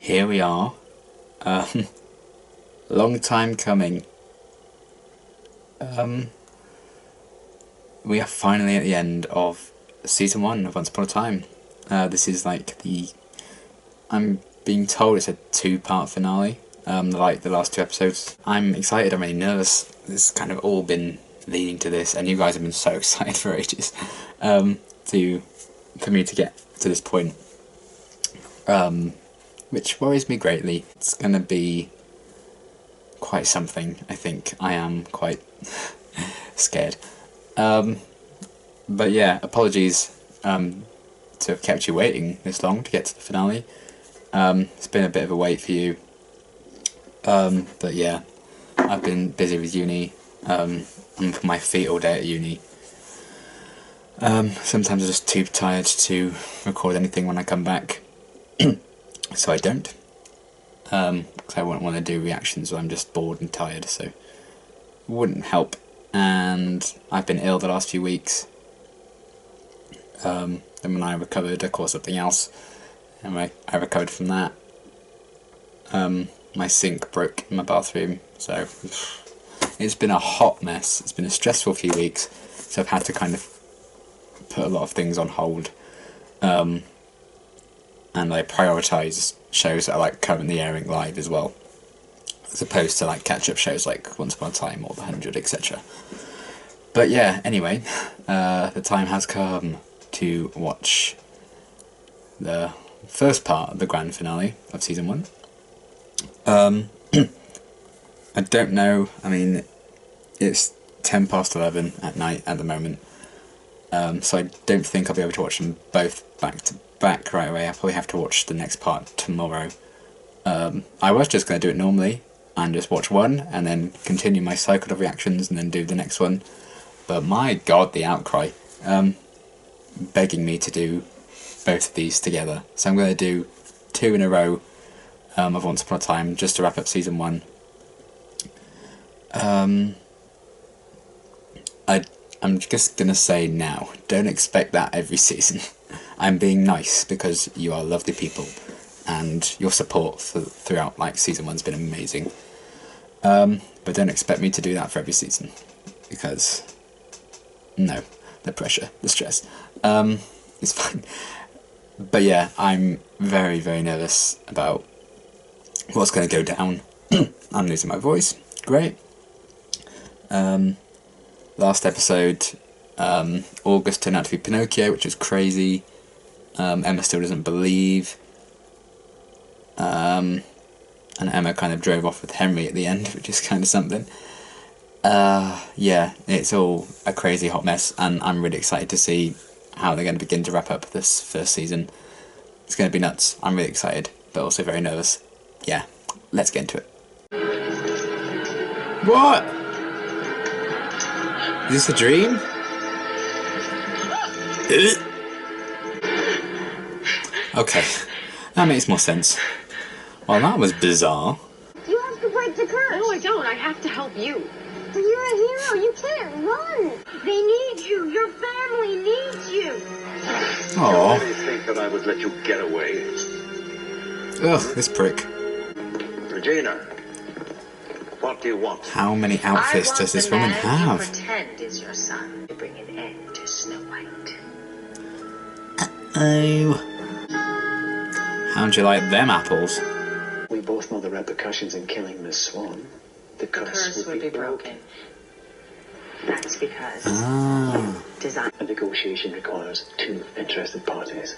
here we are. Long time coming. We are finally at the end of season 1 of Once Upon a Time. This is like I'm being told it's a 2-part finale, like the last 2 episodes. I'm excited, I'm really nervous. It's kind of all been leading to this, and you guys have been so excited for ages for me to get to this point, which worries me greatly. It's gonna be quite something. I think I am quite scared. But yeah, apologies to have kept you waiting this long to get to the finale. It's been a bit of a wait for you, but yeah, I've been busy with uni. I'm on my feet all day at uni. Sometimes I'm just too tired to record anything when I come back, so I don't, because I wouldn't want to do reactions when I'm just bored and tired, so it wouldn't help. And I've been ill the last few weeks. Then when I recovered, I caught something else, and I recovered from that. My sink broke in my bathroom, so it's been a hot mess. It's been a stressful few weeks, so I've had to kind of put a lot of things on hold, and I prioritise shows that are like currently airing live as well, as opposed to like catch-up shows like Once Upon a Time or The 100, etc. But yeah, anyway, the time has come to watch the first part of the grand finale of season 1. I don't know, I mean, it's 11 at night at the moment, so I don't think I'll be able to watch them both back to back right away. I'll probably have to watch the next part tomorrow. I was just going to do it normally and just watch one and then continue my cycle of reactions and then do the next one, but my god, the outcry, begging me to do both of these together. So I'm going to do 2 in a row of Once Upon a Time just to wrap up season 1. I'm just going to say now, don't expect that every season. I'm being nice because you are lovely people and your support throughout like season 1's been amazing. But don't expect me to do that for every season, because no, the pressure, the stress, it's fine. But yeah, I'm very, very nervous about what's going to go down. I'm losing my voice, great. Last episode, August turned out to be Pinocchio, which was crazy. Emma still doesn't believe. And Emma kind of drove off with Henry at the end, which is kind of something. Yeah, it's all a crazy hot mess, and I'm really excited to see how they're going to begin to wrap up this first season. It's going to be nuts. I'm really excited, but also very nervous. Yeah, let's get into it. What? Is this a dream? Okay, that makes more sense. Well, that was bizarre. You have to break the curse. No, I don't. I have to help you. But you're a hero. You can't run. They need you. Your family needs you. Aww. You really think that I would let you get away? Ugh, this prick. Regina, what do you want? How many outfits does this woman have? You pretend is your son to bring an end to Snow White. Oh. How'd you like them apples? We both know the repercussions in killing Miss Swan. The curse Would be broken. That's because design. A negotiation requires 2 interested parties,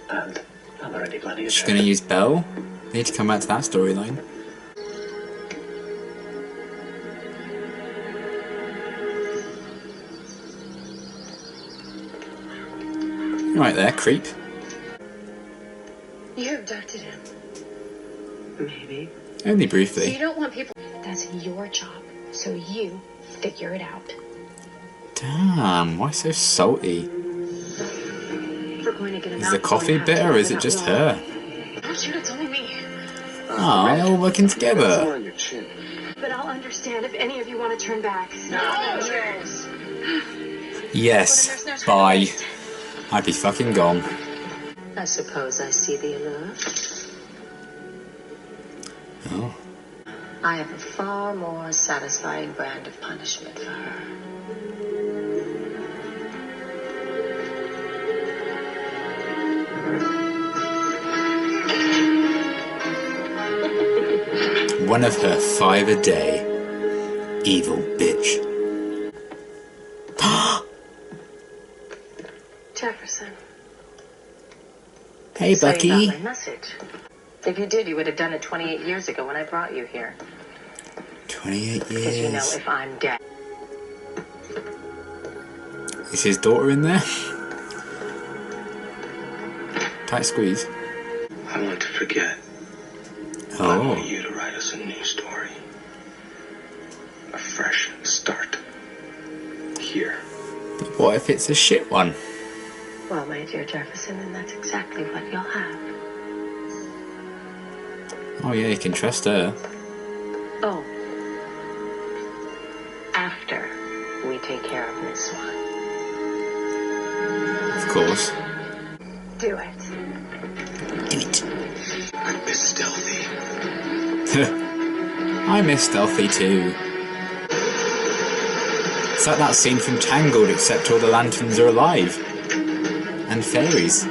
and I'm already planning a She's gonna use Belle? Need to come back to that storyline. Right there, creep. You abducted him. Maybe. Only So briefly. you don't want people. That's your job. So you figure it out. Damn, why so salty? If we're going to get him Is out, the coffee we're going to bitter have or to is it get just him out. her? I want you to tell me. Oh, they're all working More together. on your chin. But I'll understand if any of you want to turn back. No. Yes, bye. I'd be fucking gone. I suppose I see the allure. Oh. I have a far more satisfying brand of punishment for her. One of her 5 a day. Evil bitch. Jefferson. Hey, So you Bucky. got my message. If you did, you would have done it 28 years ago when I brought you here. 28 Because you know, years. if I'm dead. Is his daughter in there? Tight squeeze. I want to forget. I want Oh. you to write us a new story. A fresh start. Here. But what if it's a shit one? Well, my dear Jefferson, then that's exactly what you'll have. Oh yeah, you can trust her. Oh. After we take care of this one. Of course. Do it. Do it. I miss Stealthy. I miss Stealthy too. It's like that scene from Tangled, except all the lanterns are alive. And fairies.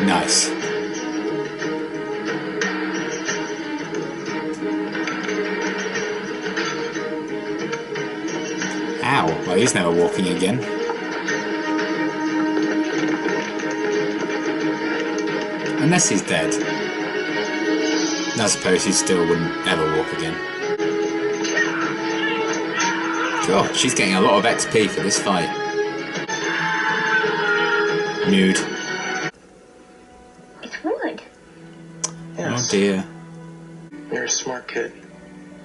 Nice. Ow. Well, he's never walking again. Unless he's dead. I suppose he still wouldn't ever walk again. God, she's getting a lot of XP for this fight. Nude. It's wood. Oh dear. You're a smart kid.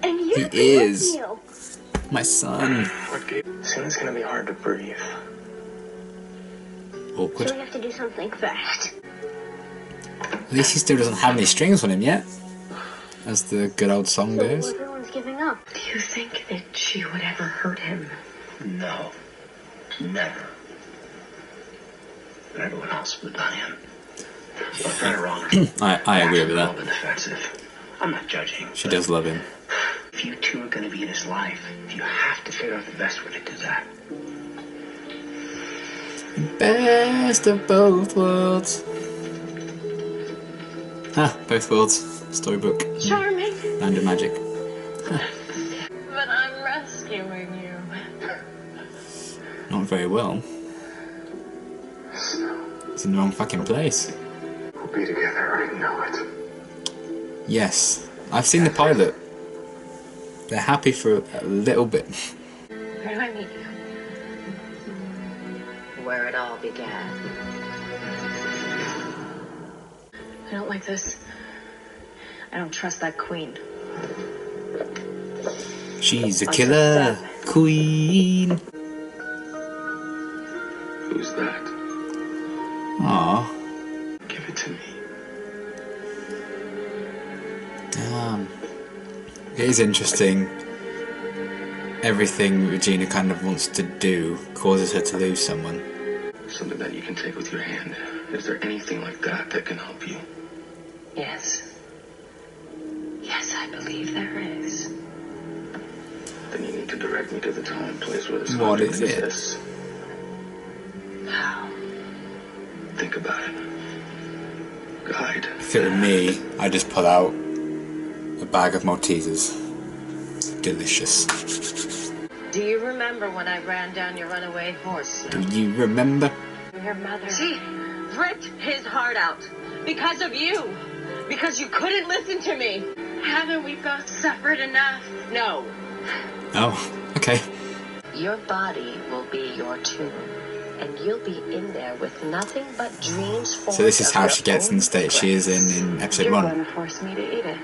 And you're He is. Pinocchio. My son. Soon it's gonna be hard to breathe. So Awkward. we have to do something fast. At least he still doesn't have any strings on him yet. As the good old song So goes. everyone's giving up. Do you think that she would ever hurt him? No. Never. But everyone else would not him. But right or wrong. I agree with A that. little bit defensive. I'm not judging. She does love him. If you two are gonna be in his life, you have to figure out the best way to do that. Best of both worlds. Ah, both worlds. Storybook. Charming. Land of Magic. But I'm rescuing you. Not very well. It's in the wrong fucking place. We'll be together, I know it. Yes. I've seen the pilot. They're happy for a little bit. Where do I meet you? Where it all began. I don't like this. I don't trust that queen. She's a I killer trust queen. Who's that? Aww. Give it to me. Damn. It is interesting. Everything Regina kind of wants to do causes her to lose someone. Something that you can take with your hand. Is there anything like that that can help you? Yes. Yes, I believe there is. Then you need to direct me to the time and place where this What object is it? exists. How? Think about it. Guide. If it were me, I'd just pull out a bag of Maltesers. Delicious. Do you remember when I ran down your runaway horse? Do you remember? Your mother. She ripped his heart out. Because of you. Because you couldn't listen to me. Haven't we both suffered enough? No. Oh, okay. Your body will be your tomb. And you'll be in there with nothing but dreams formed So this is of how your she gets in own the state she is regrets. in episode You're 1. going to force me to eat it.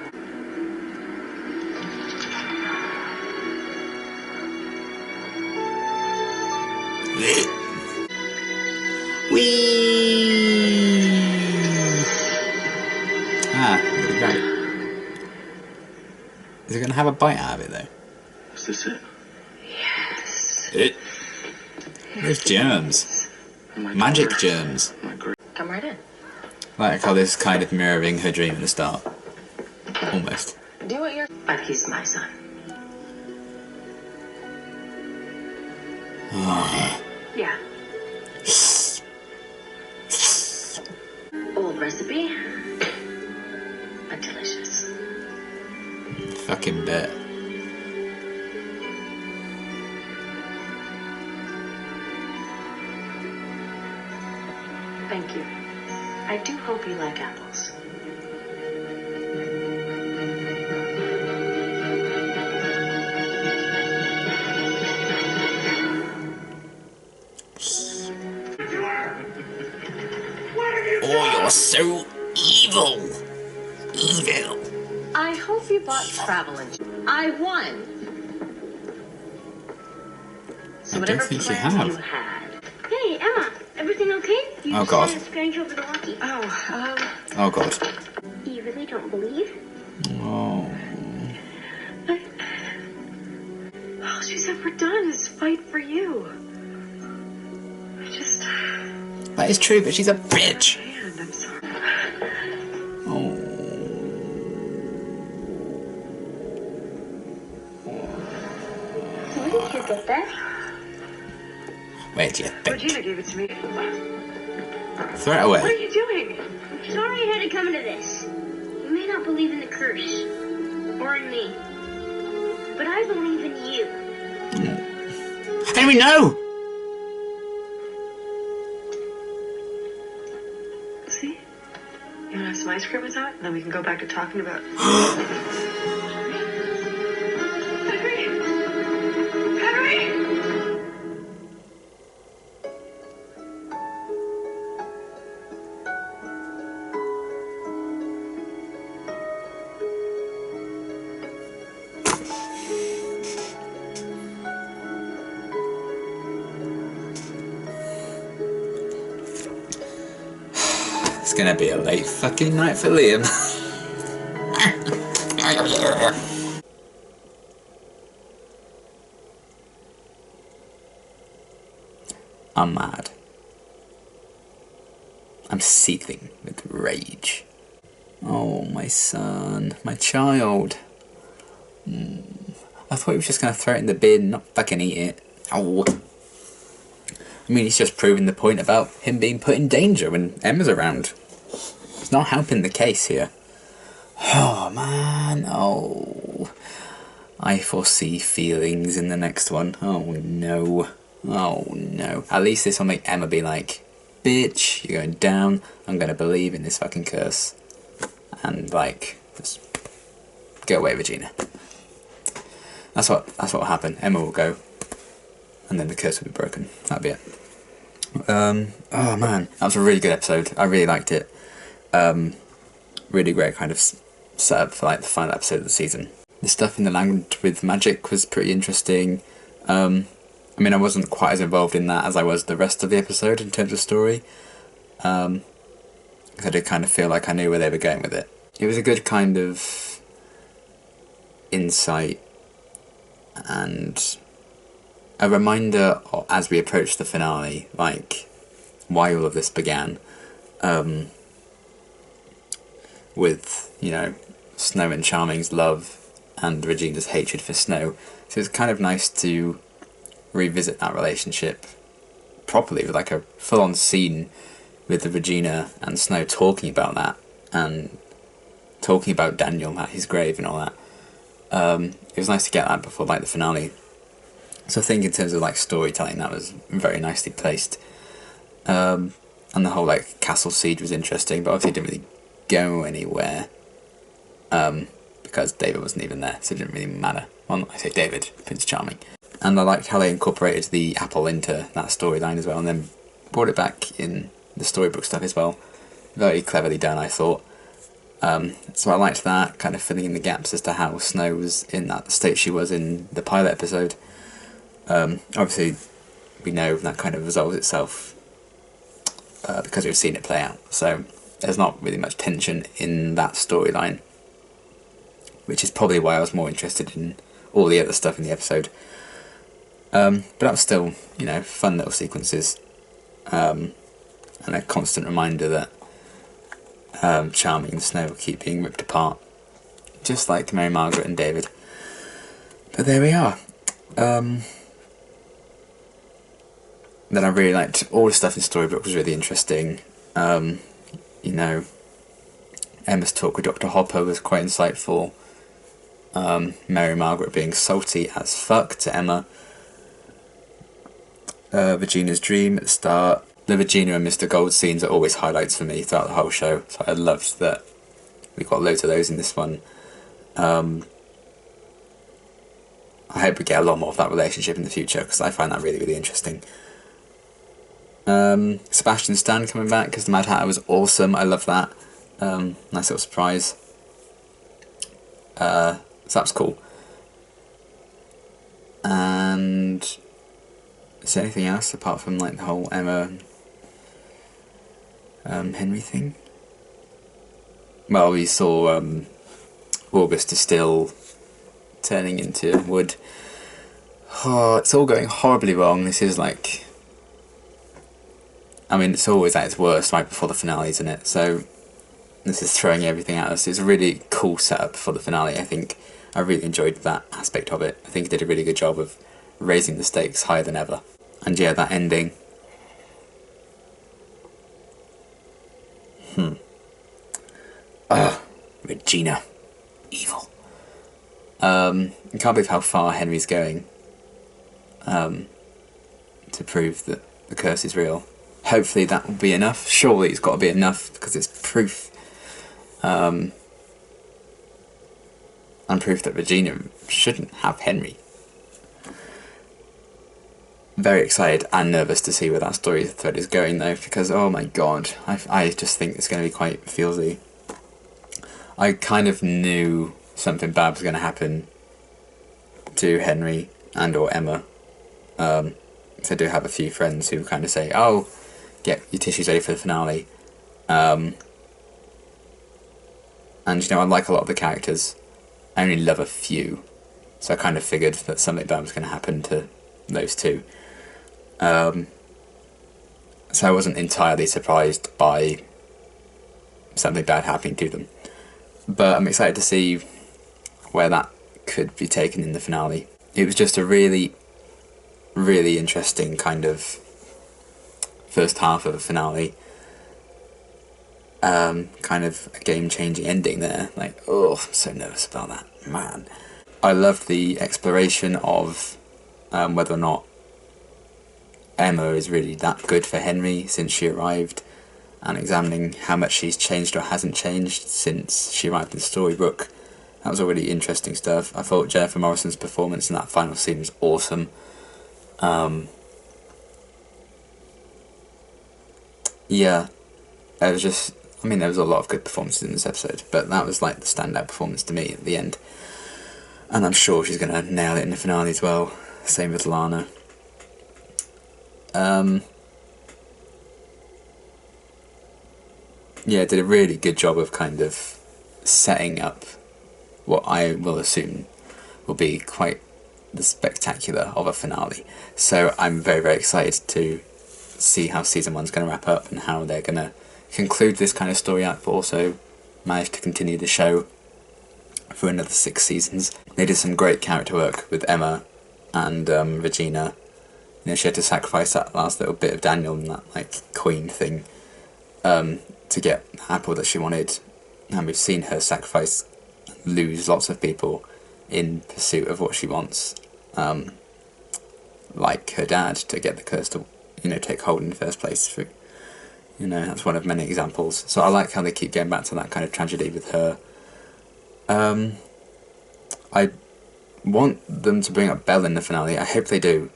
Whee! Ah, look at the rabbit. Is it going to have a bite out of it though? Is this it? Yes. It. There's germs. My Magic daughter, germs. my great. Come right in. Like how this is kind of mirroring her dream at the start. Almost. Do what you're. But he's my son. Yeah. Old recipe, but delicious. Fucking bet. Thank you. I do hope you like apples. Oh, you're so evil. Evil. I hope you bought travel insurance. I won. So I don't whatever think you plan have. you had. Hey, Emma, everything okay? You Oh, just God. had a scratch over the walkie. Oh god. You really don't believe? Oh. All she's ever done is fight for you. I just That is true, but she's a bitch. can't. I'm sorry. Oh. Where did you get that? Where do you think? Regina gave it to me. Throw it What are away. you doing? Sorry I had to come to this. You may not believe in the curse, or in me, but I believe in you. How do we know? See? You want to have some ice cream with that? And then we can go back to talking about... Henry! Henry! It's gonna be a late fucking night for Liam. I'm mad. I'm seething with rage. Oh, my son. My child. I thought he was just gonna throw it in the bin, not fucking eat it. Oh. I mean, he's just proving the point about him being put in danger when Emma's around. It's not helping the case here. Oh, man. Oh. I foresee feelings in the next one. Oh, no. Oh, no. At least this will make Emma be like, bitch, you're going down. I'm going to believe in this fucking curse. And, like, just go away, Regina. That's what will happen. Emma will go. And then the curse will be broken. That'll be it. Oh man, that was a really good episode. I really liked it. Really great kind of setup for like the final episode of the season. The stuff in the land with magic was pretty interesting. I mean, I wasn't quite as involved in that as I was the rest of the episode in terms of story. I did kind of feel like I knew where they were going with it. It was a good kind of insight and a reminder as we approach the finale, like why all of this began, with, you know, Snow and Charming's love and Regina's hatred for Snow. So it's kind of nice to revisit that relationship properly with like a full-on scene with Regina and Snow talking about that and talking about Daniel at his grave and all that. It was nice to get that before like the finale. So I think in terms of like storytelling, that was very nicely placed. And the whole like castle siege was interesting, but obviously it didn't really go anywhere. Because David wasn't even there, so it didn't really matter. Well, I say David, Prince Charming. And I liked how they incorporated the apple into that storyline as well, and then brought it back in the storybook stuff as well. Very cleverly done, I thought. So I liked that, kind of filling in the gaps as to how Snow was in that state she was in the pilot episode. Obviously, we know that kind of resolves itself because we've seen it play out. So there's not really much tension in that storyline, which is probably why I was more interested in all the other stuff in the episode. But that was still, you know, fun little sequences, and a constant reminder that charming. The snow will keep being ripped apart, just like Mary Margaret and David. But there we are. Then I really liked all the stuff in Storybook was really interesting. You know, Emma's talk with Dr. Hopper was quite insightful. Mary Margaret being salty as fuck to Emma. Regina's dream at the start. The Regina and Mr. Gold scenes are always highlights for me throughout the whole show, so I loved that we got loads of those in this one. I hope we get a lot more of that relationship in the future, because I find that really, really interesting. Sebastian Stan coming back, because the Mad Hatter was awesome. I love that. Nice little surprise. So that's cool. And is there anything else apart from like the whole Emma Henry thing? Well, we saw August is still turning into wood. Oh, it's all going horribly wrong. This is like, I mean, it's always at its worst right before the finale, isn't it? So this is throwing everything at us. It's a really cool setup for the finale. I think I really enjoyed that aspect of it. I think it did a really good job of raising the stakes higher than ever. And yeah, that ending. Regina. Evil. I can't believe how far Henry's going to prove that the curse is real. Hopefully that will be enough. Surely it's got to be enough, because it's proof. And proof that Regina shouldn't have Henry. Very excited and nervous to see where that story thread is going though, because oh my god, I just think it's going to be quite feelsy. I kind of knew something bad was going to happen to Henry and or Emma. So I do have a few friends who kind of say, oh, get your tissues ready for the finale. And you know, I like a lot of the characters. I only love a few. So I kind of figured that something bad was going to happen to those two. So I wasn't entirely surprised by something bad happening to them. But I'm excited to see where that could be taken in the finale. It was just a really, really interesting kind of first half of a finale. Kind of a game-changing ending there. Like, oh, I'm so nervous about that, man. I loved the exploration of whether or not Emma is really that good for Henry since she arrived, and examining how much she's changed or hasn't changed since she arrived in Storybook. That was all really interesting stuff. I thought Jennifer Morrison's performance in that final scene was awesome. Yeah, it was just, I mean, there was a lot of good performances in this episode, but that was like the standout performance to me at the end. And I'm sure she's going to nail it in the finale as well. Same with Lana. Yeah, did a really good job of kind of setting up what I will assume will be quite the spectacular of a finale. So I'm very, very excited to see how season one's going to wrap up and how they're going to conclude this kind of story out, but also manage to continue the show for another 6 seasons. They did some great character work with Emma and Regina. You know, she had to sacrifice that last little bit of Daniel and that like queen thing to get the apple that she wanted, and we've seen her sacrifice, lose lots of people in pursuit of what she wants, like her dad, to get the curse to, you know, take hold in the first place. You know, that's one of many examples. So I like how they keep going back to that kind of tragedy with her. I want them to bring up Belle in the finale. I hope they do,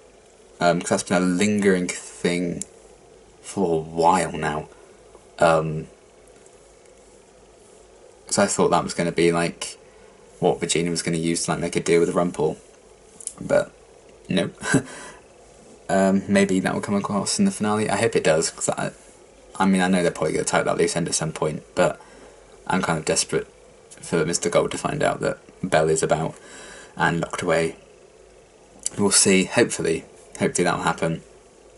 because that's been a lingering thing for a while now. So I thought that was going to be like what Virginia was going to use to like make a deal with Rumpel, but no. Maybe that will come across in the finale. I hope it does, because I mean, I know they're probably going to tie that loose end at some point, but I'm kind of desperate for Mr. Gold to find out that Belle is about and locked away. We'll see. Hopefully that will happen.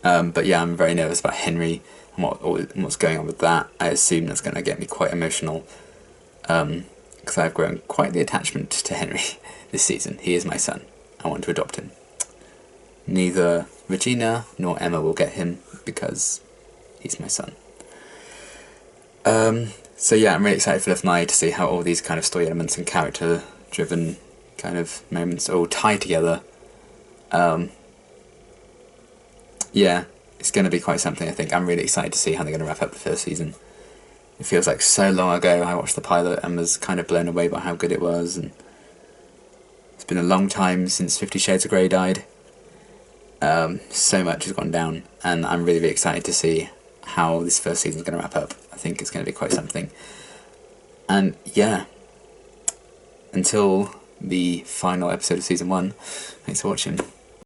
But yeah, I'm very nervous about Henry and what's going on with that. I assume that's going to get me quite emotional, because I've grown quite the attachment to Henry this season. He is my son. I want to adopt him. Neither Regina nor Emma will get him because he's my son. So yeah, I'm really excited for Live Nigh to see how all these kind of story elements and character-driven kind of moments all tie together. Yeah, it's going to be quite something, I think. I'm really excited to see how they're going to wrap up the first season. It feels like so long ago I watched the pilot and was kind of blown away by how good it was, and it's been a long time since 50 Shades of Grey died. So much has gone down, and I'm really, really excited to see how this first season is going to wrap up. I think it's going to be quite something. And yeah, until the final episode of Season 1, thanks for watching.